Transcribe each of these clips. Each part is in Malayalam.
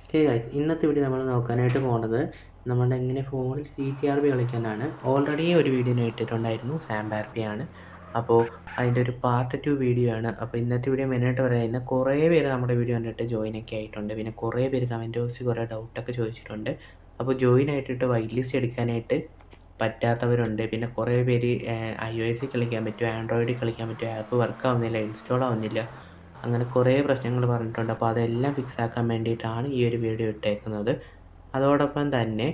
ഓക്കെ ഗൈസ്, ഇന്നത്തെ വീഡിയോ നമ്മൾ നോക്കാനായിട്ട് പോകുന്നത് നമ്മുടെ എങ്ങനെ ഫോണിൽ CTRP കളിക്കാനാണ്. ഓൾറെഡി ഒരു വീഡിയോ ഇട്ടിട്ടുണ്ടായിരുന്നു, സാംബാർപ്പിയാണ്. അപ്പോൾ അതിൻ്റെ ഒരു പാർട്ട് 2 വീഡിയോ ആണ്. അപ്പോൾ ഇന്നത്തെ വീഡിയോ മെയിനായിട്ട് പറയുന്നത് കുറേ പേര് നമ്മുടെ വീഡിയോ കണ്ടിട്ട് ജോയിനൊക്കെ ആയിട്ടുണ്ട്. പിന്നെ കുറേ പേര് കമൻറ്റ് ബോക്സിൽ കുറേ ഡൗട്ടൊക്കെ ചോദിച്ചിട്ടുണ്ട്. അപ്പോൾ ജോയിൻ ആയിട്ടിട്ട് വൈറ്റ് ലിസ്റ്റ് എടുക്കാനായിട്ട് പറ്റാത്തവരുണ്ട്. പിന്നെ കുറേ പേര് iOS കളിക്കാൻ പറ്റുമോ, ആൻഡ്രോയിഡിൽ കളിക്കാൻ പറ്റുമോ, ആപ്പ് വർക്ക് ആവുന്നില്ല, ഇൻസ്റ്റാൾ ആവുന്നില്ല, അങ്ങനെ കുറേ പ്രശ്നങ്ങൾ പറഞ്ഞിട്ടുണ്ട്. അപ്പോൾ അതെല്ലാം ഫിക്സ് ആക്കാൻ വേണ്ടിയിട്ടാണ് ഈ ഒരു വീഡിയോ ഇട്ടേക്കുന്നത്. അതോടൊപ്പം തന്നെ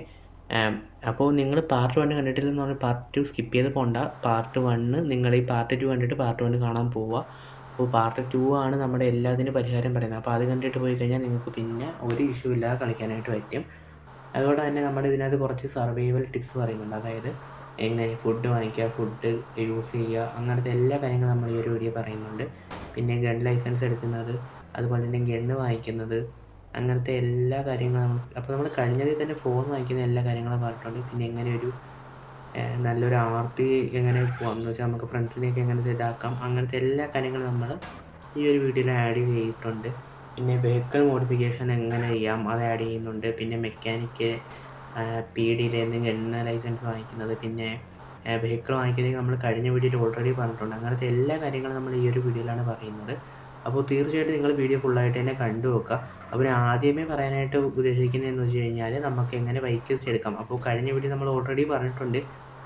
അപ്പോൾ നിങ്ങൾ പാർട്ട് 1 കണ്ടിട്ടില്ലെന്ന് പറഞ്ഞാൽ പാർട്ട് 2 സ്കിപ്പ് ചെയ്ത് പോകണ്ട. പാർട്ട് 1 നിങ്ങൾ ഈ പാർട്ട് 2 കണ്ടിട്ട് പാർട്ട് 1 കാണാൻ പോവുക. അപ്പോൾ പാർട്ട് 2 ആണ് നമ്മുടെ എല്ലാത്തിനും പരിഹാരം പറയുന്നത്. അപ്പോൾ അത് കണ്ടിട്ട് പോയി കഴിഞ്ഞാൽ നിങ്ങൾക്ക് പിന്നെ ഒരു ഇഷ്യൂ ഇല്ലാതെ കളിക്കാനായിട്ട് പറ്റും. അതുകൊണ്ട് തന്നെ നമ്മുടെ ഇതിനകത്ത് കുറച്ച് സർവൈവൽ ടിപ്സ് പറയുന്നുണ്ട്. അതായത് എങ്ങനെ ഫുഡ് വാങ്ങിക്കുക, ഫുഡ് യൂസ് ചെയ്യുക, അങ്ങനത്തെ എല്ലാ കാര്യങ്ങളും നമ്മൾ ഈ ഒരു വീഡിയോ പറയുന്നുണ്ട്. പിന്നെ ഗൺ ലൈസൻസ് എടുക്കുന്നത്, അതുപോലെ തന്നെ ഗണ്ണ് വാങ്ങിക്കുന്നത്, അങ്ങനത്തെ എല്ലാ കാര്യങ്ങളും അപ്പോൾ നമ്മൾ കഴിഞ്ഞതിൽ തന്നെ ഫോൺ വാങ്ങിക്കുന്ന എല്ലാ കാര്യങ്ങളും പറഞ്ഞിട്ടുണ്ട്. പിന്നെ എങ്ങനെ ഒരു നല്ലൊരു RP എങ്ങനെ പോകാമെന്ന് വെച്ചാൽ നമുക്ക് ഫ്രണ്ട്സിനെയൊക്കെ എങ്ങനെ ഇതാക്കാം, അങ്ങനത്തെ എല്ലാ കാര്യങ്ങളും നമ്മൾ ഈ ഒരു വീഡിയോയിൽ ആഡ് ചെയ്തിട്ടുണ്ട്. പിന്നെ വെഹിക്കിൾ മോഡിഫിക്കേഷൻ എങ്ങനെ ചെയ്യാം അത് ആഡ് ചെയ്യുന്നുണ്ട്. പിന്നെ മെക്കാനിക്ക് PDയിലേന്ന് ഗണ്ണ് ലൈസൻസ് വാങ്ങിക്കുന്നത്, പിന്നെ വെഹിക്കിൾ വാങ്ങിക്കുന്നത് നമ്മൾ കഴിഞ്ഞ വീഡിയോയിൽ ഓൾറെഡി പറഞ്ഞിട്ടുണ്ട്. അങ്ങനത്തെ എല്ലാ കാര്യങ്ങളും നമ്മൾ ഈ ഒരു വീഡിയോയിലാണ് പറയുന്നത്. അപ്പോൾ തീർച്ചയായിട്ടും നിങ്ങൾ വീഡിയോ ഫുള്ളായിട്ട് തന്നെ കണ്ടു നോക്കുക. അപ്പോൾ ആദ്യമേ പറയാനായിട്ട് ഉദ്ദേശിക്കുന്നതെന്ന് വെച്ച് കഴിഞ്ഞാൽ നമുക്ക് എങ്ങനെ ബൈക്ക് ലിസ്റ്റ് എടുക്കാം. അപ്പോൾ കഴിഞ്ഞ വീഡിയോ നമ്മൾ ഓൾറെഡി പറഞ്ഞിട്ടുണ്ട്.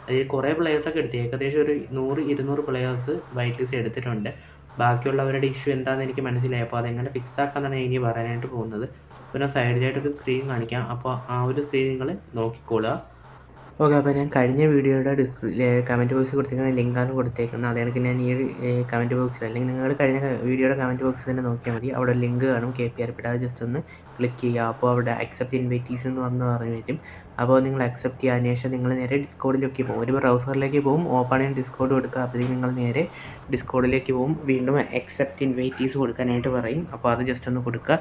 അതിൽ കുറേ പ്ലെയേഴ്സൊക്കെ എടുത്ത് ഏകദേശം ഒരു 100-200 പ്ലെയേഴ്സ് വൈറ്റ് ലിസ്റ്റ് എടുത്തിട്ടുണ്ട്. ബാക്കിയുള്ളവരുടെ ഇഷ്യൂ എന്താണെന്ന് എനിക്ക് മനസ്സിലായി. അപ്പോൾ അതെങ്ങനെ ഫിക്സ് ആക്കാമെന്നാണ് ഇനി പറയാനായിട്ട് പോകുന്നത്. പിന്നെ സൈഡിലായിട്ടൊരു സ്ക്രീൻ കാണിക്കാം. അപ്പോൾ ആ ഒരു സ്ക്രീൻ നിങ്ങൾ നോക്കിക്കോളുക. ഓക്കെ, അപ്പോൾ ഞാൻ കഴിഞ്ഞ വീഡിയോയുടെ കമൻറ്റ് ബോക്സിൽ കൊടുത്തേക്കുന്ന ലിങ്കാണ് കൊടുത്തേക്കുന്നത്. അതായത് ഞാൻ ഈ കമൻറ്റ് ബോക്സിൽ, അല്ലെങ്കിൽ നിങ്ങൾ കഴിഞ്ഞ വീഡിയോയുടെ കമൻറ്റ് ബോക്സിൽ തന്നെ നോക്കിയാൽ മതി. അവിടെ ലിങ്ക് കാണും, KPRP. അത് ജസ്റ്റ് ഒന്ന് ക്ലിക്ക് ചെയ്യുക. അപ്പോൾ അവിടെ അക്സെപ്റ്റ് ഇൻവൈറ്റീസ് എന്ന് പറഞ്ഞു വരും. അപ്പോൾ നിങ്ങൾ അക്സെപ്റ്റ് ചെയ്യാൻ ശേഷം നിങ്ങൾ നേരെ ഡിസ്കോഡിലേക്ക് പോകും. ഒരു ബ്രൗസറിലേക്ക് പോകും, ഓപ്പൺ ചെയ്യാൻ ഡിസ്കോഡ് കൊടുക്കുക. അപ്പോഴത്തേക്കും നിങ്ങൾ നേരെ ഡിസ്കോഡിലേക്ക് പോകും. വീണ്ടും അക്സെപ്റ്റ് ഇൻവൈറ്റീസ് കൊടുക്കാനായിട്ട് പറയും. അപ്പോൾ അത് ജസ്റ്റ് ഒന്ന് കൊടുക്കുക.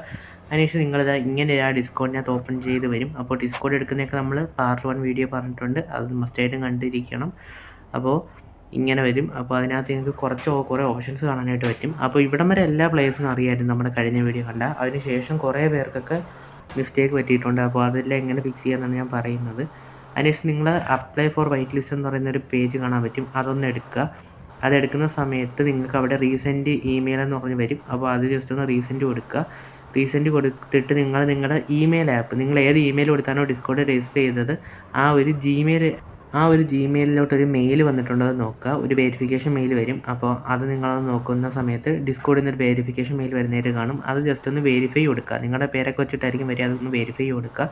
അതിനുശേഷം നിങ്ങളിത് ഇങ്ങനെ ആ ഡിസ്കോഡിനകത്ത് ഓപ്പൺ ചെയ്ത് വരും. അപ്പോൾ ഡിസ്കോഡ് എടുക്കുന്നതൊക്കെ നമ്മൾ പാർട്ട് 1 വീഡിയോ പറഞ്ഞിട്ടുണ്ട്, അത് മസ്റ്റായിട്ടും കണ്ടിരിക്കണം. അപ്പോൾ ഇങ്ങനെ വരും. അപ്പോൾ അതിനകത്ത് നിങ്ങൾക്ക് കുറേ ഓപ്ഷൻസ് കാണാനായിട്ട് പറ്റും. അപ്പോൾ ഇവിടം വരെ എല്ലാ പ്ലേയേഴ്സിനും അറിയാമായിരുന്നു നമ്മുടെ കഴിഞ്ഞ വീഡിയോ കണ്ട. അതിനുശേഷം കുറേ പേർക്കൊക്കെ മിസ്റ്റേക്ക് പറ്റിയിട്ടുണ്ട്. അപ്പോൾ അതെല്ലാം എങ്ങനെ ഫിക്സ് ചെയ്യാമെന്നാണ് ഞാൻ പറയുന്നത്. അതിനുശേഷം നിങ്ങൾ അപ്ലൈ ഫോർ വൈറ്റ് ലിസ്റ്റ് എന്ന് പറയുന്നൊരു പേജ് കാണാൻ പറ്റും. അതൊന്ന് എടുക്കുക. അതെടുക്കുന്ന സമയത്ത് നിങ്ങൾക്ക് അവിടെ റീസെൻറ്റ് ഇമെയിൽ എന്ന് പറഞ്ഞ് വരും. അപ്പോൾ അത് ജസ്റ്റ് ഒന്ന് റീസെൻറ്റ് കൊടുക്കുക. റീസെൻറ്റ് കൊടുത്തിട്ട് നിങ്ങൾ നിങ്ങളുടെ ഇമെയിൽ ആപ്പ്, നിങ്ങൾ ഏത് ഇമെയിൽ കൊടുത്താണോ ഡിസ്കോഡ് രജിസ്റ്റർ ചെയ്തത് ആ ഒരു ജിമെയിലിലോട്ടൊരു മെയിൽ വന്നിട്ടുണ്ടോ എന്ന് നോക്കുക. ഒരു വെരിഫിക്കേഷൻ മെയിൽ വരും. അപ്പോൾ അത് നിങ്ങളത് നോക്കുന്ന സമയത്ത് ഡിസ്കോഡിൽ നിന്നൊരു വെരിഫിക്കേഷൻ മെയിൽ വരുന്നതായിട്ട് കാണും. അത് ജസ്റ്റ് ഒന്ന് വെരിഫൈ കൊടുക്കുക. നിങ്ങളുടെ പേരൊക്കെ വെച്ചിട്ടായിരിക്കും വരിക, അതൊന്ന് വെരിഫൈ കൊടുക്കുക.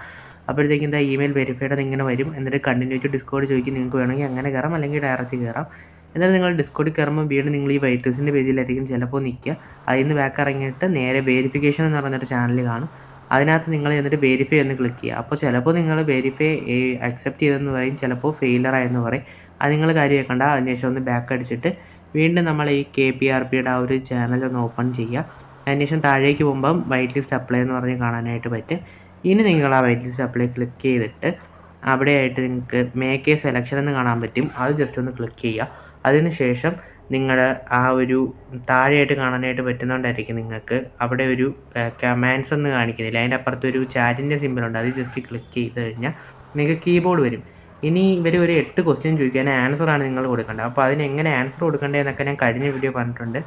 അപ്പോഴത്തേക്കും എന്താ ഇമെയിൽ വെരിഫൈഡ് ഇങ്ങനെ വരും. എന്നിട്ട് കണ്ടിന്യൂ ടു ഡിസ്കോഡ് ചോദിക്കും. നിങ്ങൾക്ക് വേണമെങ്കിൽ അങ്ങനെ കയറാം, അല്ലെങ്കിൽ ഡയറക്റ്റ് കയറാം. എന്നാലും നിങ്ങൾ ഡിസ്കോഡിൽ കയറുമ്പോൾ വീണ്ടും നിങ്ങൾ ഈ വൈറ്റ് ലിസ്റ്റിൻ്റെ പേജിലായിരിക്കും ചിലപ്പോൾ നിൽക്കുക. അതിൽ നിന്ന് ബാക്ക് ഇറങ്ങിയിട്ട് നേരെ വെരിഫിക്കേഷൻ എന്ന് പറഞ്ഞൊരു ചാനൽ കാണും. അതിനകത്ത് നിങ്ങൾ എന്നിട്ട് വെരിഫൈ എന്ന് ക്ലിക്ക് ചെയ്യുക. അപ്പോൾ ചിലപ്പോൾ നിങ്ങൾ വെരിഫൈ അക്സെപ്റ്റ് ചെയ്തെന്ന് പറയും, ചിലപ്പോൾ ഫെയിലറായെന്ന് പറയും. അത് നിങ്ങൾ കാര്യമാക്കണ്ട. അതിനുശേഷം ഒന്ന് ബാക്ക് അടിച്ചിട്ട് വീണ്ടും നമ്മൾ ഈ KPRPയുടെ ആ ഒരു ചാനൽ ഒന്ന് ഓപ്പൺ ചെയ്യുക. അതിനുശേഷം താഴേക്ക് പോകുമ്പം വൈറ്റ് ലിസ്റ്റ് അപ്ലൈ എന്ന് പറഞ്ഞ് കാണാനായിട്ട് പറ്റും. ഇനി നിങ്ങൾ ആ വൈറ്റ് ലിസ്റ്റ് അപ്ലൈ ക്ലിക്ക് ചെയ്തിട്ട് അവിടെയായിട്ട് നിങ്ങൾക്ക് മേക്ക് എ സെലക്ഷൻ എന്ന് കാണാൻ പറ്റും. അത് ജസ്റ്റ് ഒന്ന് ക്ലിക്ക് ചെയ്യുക. അതിനുശേഷം നിങ്ങൾ ആ ഒരു താഴെയായിട്ട് കാണാനായിട്ട് പറ്റുന്നതുകൊണ്ടായിരിക്കും നിങ്ങൾക്ക് അവിടെ ഒരു കമാൻഡ്സ് എന്ന് കാണിക്കുന്നില്ല, അതിൻ്റെ അപ്പുറത്തൊരു ചാറ്റിൻ്റെ സിമ്പിളുണ്ട്. അത് ജസ്റ്റ് ക്ലിക്ക് ചെയ്ത് കഴിഞ്ഞാൽ നിങ്ങൾക്ക് കീബോർഡ് വരും. ഇനി ഇവർ ഒരു 8 ക്വസ്റ്റ്യൻ ചോദിക്കാൻ ആൻസറാണ് നിങ്ങൾ കൊടുക്കേണ്ടത്. അപ്പോൾ അതിനെങ്ങനെ ആൻസർ കൊടുക്കേണ്ടതെന്നൊക്കെ ഞാൻ കഴിഞ്ഞ വീഡിയോ പറഞ്ഞിട്ടുണ്ട്.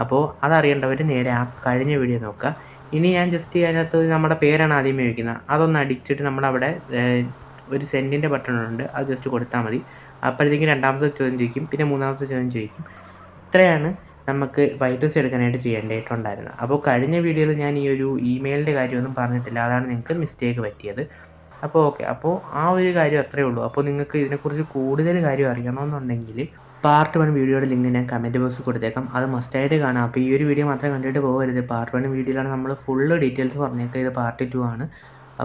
അപ്പോൾ അതറിയേണ്ടവർ നേരെ ആ കഴിഞ്ഞ വീഡിയോ നോക്കുക. ഇനി ഞാൻ ജസ്റ്റ് അതിനകത്ത് നമ്മുടെ പേരാണ് ആദ്യമേ വയ്ക്കുന്നത്. അതൊന്ന് അടിച്ചിട്ട് നമ്മളവിടെ ഒരു സെൻഡിൻ്റെ ബട്ടണുണ്ട്, അത് ജസ്റ്റ് കൊടുത്താൽ മതി. അപ്പോഴത്തേക്കും രണ്ടാമത്തെ ചോദ്യം ചോദിക്കും, പിന്നെ മൂന്നാമത്തെ ചോദ്യം ചോദിക്കും. ഇത്രയാണ് നമുക്ക് വൈറ്റ് ലിസ്റ്റ് എടുക്കാനായിട്ട് ചെയ്യേണ്ടതായിട്ടുണ്ടായിരുന്നത്. അപ്പോൾ കഴിഞ്ഞ വീഡിയോയിൽ ഞാൻ ഈ ഒരു ഇമെയിലിൻ്റെ കാര്യമൊന്നും പറഞ്ഞിട്ടില്ല, അതാണ് നിങ്ങൾക്ക് മിസ്റ്റേക്ക് പറ്റിയത്. അപ്പോൾ ഓക്കെ, അപ്പോൾ ആ ഒരു കാര്യം അത്രയേ ഉള്ളൂ. അപ്പോൾ നിങ്ങൾക്ക് ഇതിനെക്കുറിച്ച് കൂടുതൽ കാര്യം അറിയണമെന്നുണ്ടെങ്കിൽ പാർട്ട് 1 വീഡിയോയുടെ ലിങ്ക് ഞാൻ കമൻറ്റ് ബോക്സിൽ കൊടുത്തേക്കാം. അത് മസ്റ്റായിട്ട് കാണാം. അപ്പോൾ ഈ ഒരു വീഡിയോ മാത്രം കണ്ടിട്ട് പോകരുത്. പാർട്ട് 1 വീഡിയോയിലാണ് നമ്മൾ ഫുള്ള് ഡീറ്റെയിൽസ് പറഞ്ഞേക്കുക. ഇത് പാർട്ട് 2 ആണ്.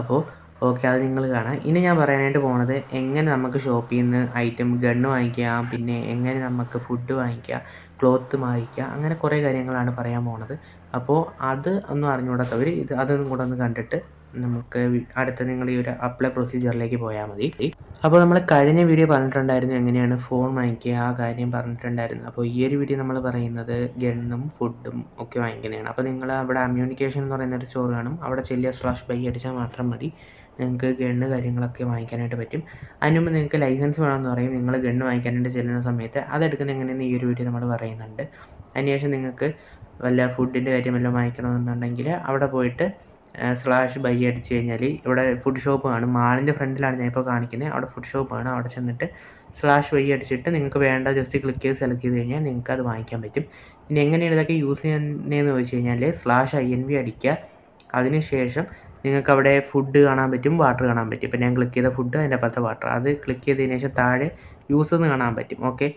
അപ്പോൾ ഓക്കെ, അത് നിങ്ങൾ കാണാം. ഇനി ഞാൻ പറയാനായിട്ട് പോകുന്നത് എങ്ങനെ നമുക്ക് ഷോപ്പിൽ നിന്ന് ഐറ്റം ഗണ്ണ് വാങ്ങിക്കാം, പിന്നെ എങ്ങനെ നമുക്ക് ഫുഡ് വാങ്ങിക്കാം, ക്ലോത്ത് വാങ്ങിക്കുക, അങ്ങനെ കുറേ കാര്യങ്ങളാണ് പറയാൻ പോകുന്നത്. അപ്പോൾ അത് ഒന്നും അറിഞ്ഞുകൂടാത്തവർ അതൊന്നും കൂടെ ഒന്ന് കണ്ടിട്ട് നമുക്ക് അടുത്ത നിങ്ങൾ ഈ ഒരു അപ്ലൈ പ്രൊസീജിയറിലേക്ക് പോയാൽ മതി. അപ്പോൾ നമ്മൾ കഴിഞ്ഞ വീഡിയോ പറഞ്ഞിട്ടുണ്ടായിരുന്നു എങ്ങനെയാണ് ഫോൺ വാങ്ങിക്കുക, ആ കാര്യം പറഞ്ഞിട്ടുണ്ടായിരുന്നു. അപ്പോൾ ഈ ഒരു വീഡിയോ നമ്മൾ പറയുന്നത് ഗണ്ണും ഫുഡും ഒക്കെ വാങ്ങിക്കുന്നതാണ്. അപ്പോൾ നിങ്ങൾ അവിടെ കമ്മ്യൂണിക്കേഷൻ എന്ന് പറയുന്ന ഒരു സ്റ്റോർ കാണും, അവിടെ ചെല്ലുക /buy അടിച്ചാൽ മാത്രം മതി. നിങ്ങൾക്ക് ഗണ്ണ് കാര്യങ്ങളൊക്കെ വാങ്ങിക്കാനായിട്ട് പറ്റും. അതിന് മുമ്പ് നിങ്ങൾക്ക് ലൈസൻസ് വേണമെന്ന് പറയും. നിങ്ങൾ ഗണ്ണ് വാങ്ങിക്കാനായിട്ട് ചെല്ലുന്ന സമയത്ത് അതെടുക്കുന്നത് എങ്ങനെയെന്ന് ഈ ഒരു വീഡിയോ നമ്മൾ പറയുന്നുണ്ട്. അതിനുശേഷം നിങ്ങൾക്ക് വല്ല ഫുഡിൻ്റെ കാര്യം വല്ലതും വാങ്ങിക്കണമെന്നുണ്ടെങ്കിൽ അവിടെ പോയിട്ട് /buy അടിച്ച് കഴിഞ്ഞാൽ ഇവിടെ ഫുഡ് ഷോപ്പ് കാണും. മാളിൻ്റെ ഫ്രണ്ടിലാണ് ഞാൻ ഇപ്പോൾ കാണിക്കുന്നത്. അവിടെ ഫുഡ് ഷോപ്പാണ്. അവിടെ ചെന്നിട്ട് /buy അടിച്ചിട്ട് നിങ്ങൾക്ക് വേണ്ട ജസ്റ്റ് ക്ലിക്ക് ചെയ്ത് സെലക്ട് ചെയ്ത് കഴിഞ്ഞാൽ നിങ്ങൾക്ക് അത് വാങ്ങിക്കാൻ പറ്റും. ഇനി എങ്ങനെയാണ് ഇതൊക്കെ യൂസ് ചെയ്യുന്നതെന്ന് ചോദിച്ചു കഴിഞ്ഞാൽ /inv അടിക്കുക. അതിനുശേഷം നിങ്ങൾക്ക് അവിടെ ഫുഡ് കാണാൻ പറ്റും, വാട്ടർ കാണാൻ പറ്റും. ഇപ്പോൾ ഞാൻ ക്ലിക്ക് ചെയ്ത ഫുഡ്, അതിൻ്റെ അപ്പുറത്തെ വാട്ടർ. അത് ക്ലിക്ക് ചെയ്തതിന് ശേഷം താഴെ യൂസ് എന്ന് കാണാൻ പറ്റും. ഓക്കെ,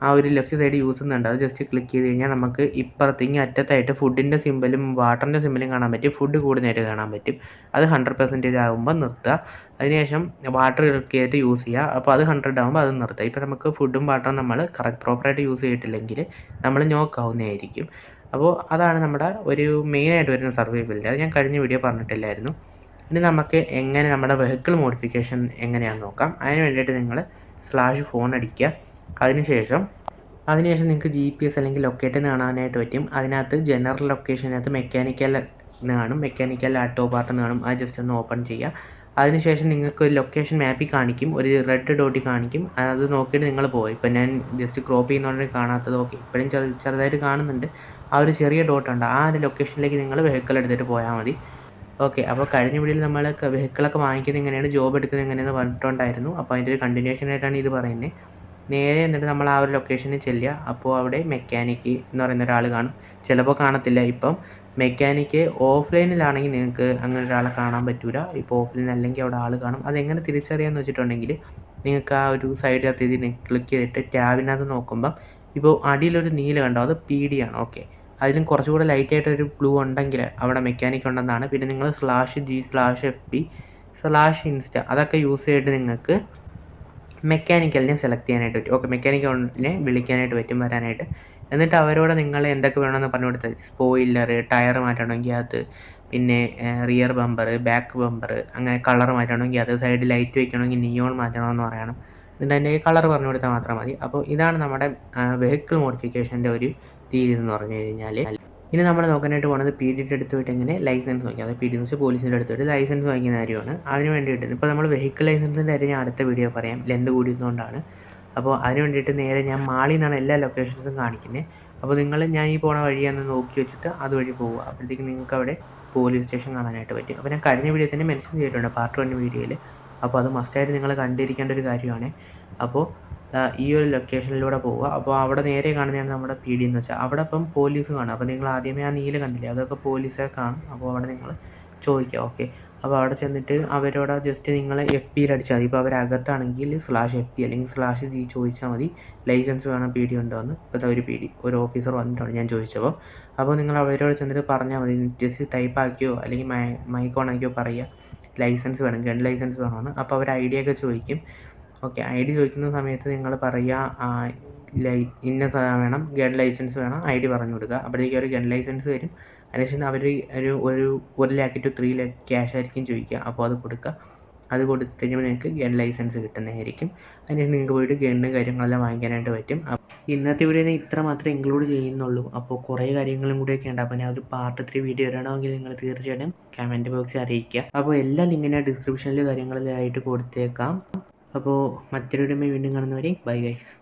ആ ഒരു ലെഫ്റ്റ് സൈഡ് യൂസ് എന്നുണ്ട്. അത് ജസ്റ്റ് ക്ലിക്ക് ചെയ്ത് കഴിഞ്ഞാൽ നമുക്ക് ഇപ്പുറത്തേക്ക് അറ്റത്തായിട്ട് ഫുഡിൻ്റെ സിമ്പലും വാട്ടറിൻ്റെ സിമ്പലും കാണാൻ പറ്റും. ഫുഡ് കൂടുതലായിട്ട് കാണാൻ പറ്റും. അത് 100% ആകുമ്പോൾ നിർത്തുക. അതിനുശേഷം വാട്ടർ ക്ലിക്ക് ചെയ്തിട്ട് യൂസ് ചെയ്യുക. അപ്പോൾ അത് 100 ആകുമ്പോൾ അത് നിർത്തുക. ഇപ്പോൾ നമുക്ക് ഫുഡും വാട്ടറും നമ്മൾ പ്രോപ്പറായിട്ട് യൂസ് ചെയ്തിട്ടില്ലെങ്കിൽ നമ്മൾ നോക്കാവുന്നതായിരിക്കും. അപ്പോൾ അതാണ് നമ്മുടെ ഒരു മെയിനായിട്ട് വരുന്ന സർവൈവലിൻ്റെ. അത് ഞാൻ കഴിഞ്ഞ വീഡിയോ പറഞ്ഞിട്ടില്ലായിരുന്നു. ഇനി നമുക്ക് എങ്ങനെ നമ്മുടെ വെഹിക്കിൾ മോഡിഫിക്കേഷൻ എങ്ങനെയാണെന്ന് നോക്കാം. അതിന് വേണ്ടിയിട്ട് നിങ്ങൾ /phone അടിക്കുക. അതിനുശേഷം നിങ്ങൾക്ക് GPS അല്ലെങ്കിൽ ലൊക്കേറ്റ് കാണാനായിട്ട് പറ്റും. അതിനകത്ത് ജനറൽ ലൊക്കേഷനകത്ത് മെക്കാനിക്കൽ എന്ന് കാണും, മെക്കാനിക്കൽ ആട്ടോ പാർട്ട് എന്ന് കാണും. അത് ജസ്റ്റ് ഒന്ന് ഓപ്പൺ ചെയ്യുക. അതിനുശേഷം നിങ്ങൾക്ക് ഒരു ലൊക്കേഷൻ മാപ്പിൽ കാണിക്കും, ഒരു റെഡ് ഡോട്ടിൽ കാണിക്കും. അത് നോക്കിയിട്ട് നിങ്ങൾ പോയി. ഇപ്പം ഞാൻ ജസ്റ്റ് ക്രോപ്പ് ചെയ്യുന്നതുകൊണ്ട് കാണാത്തത്. ഓക്കെ, ഇപ്പോഴും ചെറുതായിട്ട് കാണുന്നുണ്ട്. ആ ഒരു ചെറിയ ഡോട്ടുണ്ട്, ആ ഒരു ലൊക്കേഷനിലേക്ക് നിങ്ങൾ വെഹിക്കിൾ എടുത്തിട്ട് പോയാൽ മതി. ഓക്കെ, അപ്പോൾ കഴിഞ്ഞ വീഡിയോയിൽ നമ്മൾ വെഹിക്കിളൊക്കെ വാങ്ങിക്കുന്നത് എങ്ങനെയാണ്, ജോബ് എടുക്കുന്നത് എങ്ങനെയെന്ന് പറഞ്ഞിട്ടുണ്ടായിരുന്നു. അപ്പോൾ അതിൻ്റെ ഒരു കണ്ടിന്യൂഷൻ ആയിട്ടാണ് ഇത് പറയുന്നത്. നേരെ എന്നിട്ട് നമ്മൾ ആ ഒരു ലൊക്കേഷനിൽ ചെല്ലുക. അപ്പോൾ അവിടെ മെക്കാനിക്ക് എന്ന് പറയുന്ന ഒരാൾ കാണും, ചിലപ്പോൾ കാണത്തില്ല. ഇപ്പം മെക്കാനിക്ക് ഓഫ്ലൈനിലാണെങ്കിൽ നിങ്ങൾക്ക് അങ്ങനെ ഒരാളെ കാണാൻ പറ്റില്ല. ഇപ്പോൾ ഓഫ്ലൈൻ അല്ലെങ്കിൽ അവിടെ ആൾ കാണും. അതെങ്ങനെ തിരിച്ചറിയാമെന്ന് വെച്ചിട്ടുണ്ടെങ്കിൽ നിങ്ങൾക്ക് ആ ഒരു സൈഡിനകത്ത് ഇതിന് ക്ലിക്ക് ചെയ്തിട്ട് ടാബിനകത്ത് നോക്കുമ്പം ഇപ്പോൾ അടിയിലൊരു നീല കണ്ടോ, അത് PD ആണ്. ഓക്കെ, അതിലും കുറച്ചുകൂടെ ലൈറ്റായിട്ടൊരു ബ്ലൂ ഉണ്ടെങ്കിൽ അവിടെ മെക്കാനിക്ക് ഉണ്ടെന്നാണ്. പിന്നെ നിങ്ങൾ /G/FB /Insta അതൊക്കെ യൂസ് ചെയ്തിട്ട് നിങ്ങൾക്ക് മെക്കാനിക്കലിനെ സെലക്ട് ചെയ്യാനായിട്ട് പറ്റും. ഓക്കെ, മെക്കാനിക്കലിനെ വിളിക്കാനായിട്ട് പറ്റും വരാനായിട്ട്. എന്നിട്ട് അവരോട് നിങ്ങൾ എന്തൊക്കെ വേണമെന്ന് പറഞ്ഞു കൊടുത്താൽ, സ്പോയിലർ, ടയർ മാറ്റണമെങ്കിൽ അത്, പിന്നെ റിയർ ബമ്പർ, ബാക്ക് ബമ്പർ, അങ്ങനെ കളർ മാറ്റണമെങ്കിൽ അത്, സൈഡ് ലൈറ്റ് വയ്ക്കണമെങ്കിൽ നിയോൺ മാറ്റണമെന്ന് പറയണം. എന്നിട്ട് അതിൻ്റെ കളർ പറഞ്ഞു കൊടുത്താൽ മാത്രം മതി. അപ്പോൾ ഇതാണ് നമ്മുടെ വെഹിക്കിൾ മോഡിഫിക്കേഷൻ്റെ ഒരു രീതി എന്ന് പറഞ്ഞു കഴിഞ്ഞാൽ. ഇനി നമ്മൾ നോക്കാനായിട്ട് പോകുന്നത് PDയുടെ അടുത്ത് പോയിട്ട് എങ്ങനെ ലൈസൻസ് വാങ്ങിക്കുക. അത് PD എന്ന് വെച്ചാൽ പോലീസിൻ്റെ അടുത്ത് പോയിട്ട് ലൈസൻസ് വാങ്ങിക്കുന്ന കാര്യമാണ്. അതിന് വേണ്ടിയിട്ട് ഇപ്പോൾ നമ്മൾ വെഹിക്കിൾ ലൈസൻസിൻ്റെ കാര്യം ഞാൻ അടുത്ത വീഡിയോ പറയാം, ലെന്ത് കൂടിയതുകൊണ്ടാണ്. അപ്പോൾ അതിന് വേണ്ടിയിട്ട് നേരെ ഞാൻ മാളിൽ നിന്നാണ് എല്ലാ ലൊക്കേഷൻസും കാണിക്കുന്നത്. അപ്പോൾ ഞാൻ ഈ പോണ വഴിയാന്ന് നോക്കി വെച്ചിട്ട് അതുവഴി പോവുക. അപ്പോഴത്തേക്കും നിങ്ങൾക്ക് അവിടെ പോലീസ് സ്റ്റേഷൻ കാണാനായിട്ട് പറ്റും. അപ്പോൾ ഞാൻ കഴിഞ്ഞ വീഡിയോ തന്നെ മെൻഷൻ ചെയ്തിട്ടുണ്ട്, പാർട്ട് 1 വീഡിയോയിൽ. അപ്പോൾ അത് മസ്റ്റായിട്ട് നിങ്ങൾ കണ്ടിരിക്കേണ്ട ഒരു കാര്യമാണ്. അപ്പോൾ ഈ ഒരു ലൊക്കേഷനിലൂടെ പോവുക. അപ്പോൾ അവിടെ നേരെ കാണുന്നതാണ് നമ്മുടെ PD എന്ന് വെച്ചാൽ അവിടെ ഇപ്പം പോലീസ് കാണും. അപ്പോൾ നിങ്ങൾ ആദ്യമേ ആ നീല കണ്ടില്ലേ, അതൊക്കെ പോലീസെ കാണും. അപ്പോൾ അവിടെ നിങ്ങൾ ചോദിക്കുക. ഓക്കെ, അപ്പോൾ അവിടെ ചെന്നിട്ട് അവരോട് ജസ്റ്റ് നിങ്ങൾ FBയിൽ അടിച്ചാൽ മതി. ഇപ്പോൾ അവരകത്താണെങ്കിൽ /FB അല്ലെങ്കിൽ /G ചോദിച്ചാൽ മതി, ലൈസൻസ് വേണം, PD ഉണ്ടോ എന്ന്. ഇപ്പോഴത്തെ ഒരു PD ഒരു ഓഫീസർ വന്നിട്ടുണ്ട് ഞാൻ ചോദിച്ചപ്പോൾ. അപ്പോൾ നിങ്ങൾ അവരോട് ചെന്നിട്ട് പറഞ്ഞാൽ മതി, ജസ്റ്റ് ടൈപ്പ് ആക്കിയോ അല്ലെങ്കിൽ മൈക്ക് ഓൺ ആക്കിയോ പറയുക, ലൈസൻസ് വേണം, ഗൺ ലൈസൻസ് വേണമെന്ന്. അപ്പോൾ അവർ ID ഒക്കെ ചോദിക്കും. ഓക്കെ, ID ചോദിക്കുന്ന സമയത്ത് നിങ്ങൾ പറയുക ഇന്ന വേണം, ഗൺ ലൈസൻസ് വേണം, ID പറഞ്ഞു കൊടുക്കുക. അപ്പോഴത്തേക്കും ഒരു ഗൺ ലൈസൻസ് തരും. അതിനുശേഷം അവർ ഒരു 1 lakh to 3 lakh ക്യാഷ് ആയിരിക്കും ചോദിക്കുക. അപ്പോൾ അത് കൊടുക്കുക. അത് കൊടുത്തു കഴിയുമ്പോൾ നിങ്ങൾക്ക് ഗൺ ലൈസൻസ് കിട്ടുന്നതായിരിക്കും. അതിനുശേഷം നിങ്ങൾക്ക് പോയിട്ട് ഗണ്ണ് കാര്യങ്ങളെല്ലാം വാങ്ങിക്കാനായിട്ട് പറ്റും. ഇന്നത്തെ വീഡിയോയിൽ ഇത്ര മാത്രമേ ഇൻക്ലൂഡ് ചെയ്യുന്നുള്ളൂ. അപ്പോൾ കുറേ കാര്യങ്ങളും കൂടിയൊക്കെ ഉണ്ട്. അപ്പോൾ ഞാൻ ഒരു പാർട്ട് 3 വീഡിയോ ഇടണമെങ്കിൽ നിങ്ങൾ തീർച്ചയായിട്ടും കമൻറ്റ് ബോക്സിൽ അറിയിക്കുക. അപ്പോൾ എല്ലാ ലിങ്കിൻ്റെ ഡിസ്ക്രിപ്ഷനിൽ കാര്യങ്ങളിലായിട്ട് കൊടുത്തേക്കാം. അപ്പോൾ മറ്റൊരു വീഡിയോ വീണ്ടും കാണുന്നവരെ ബൈ ഗൈസ്.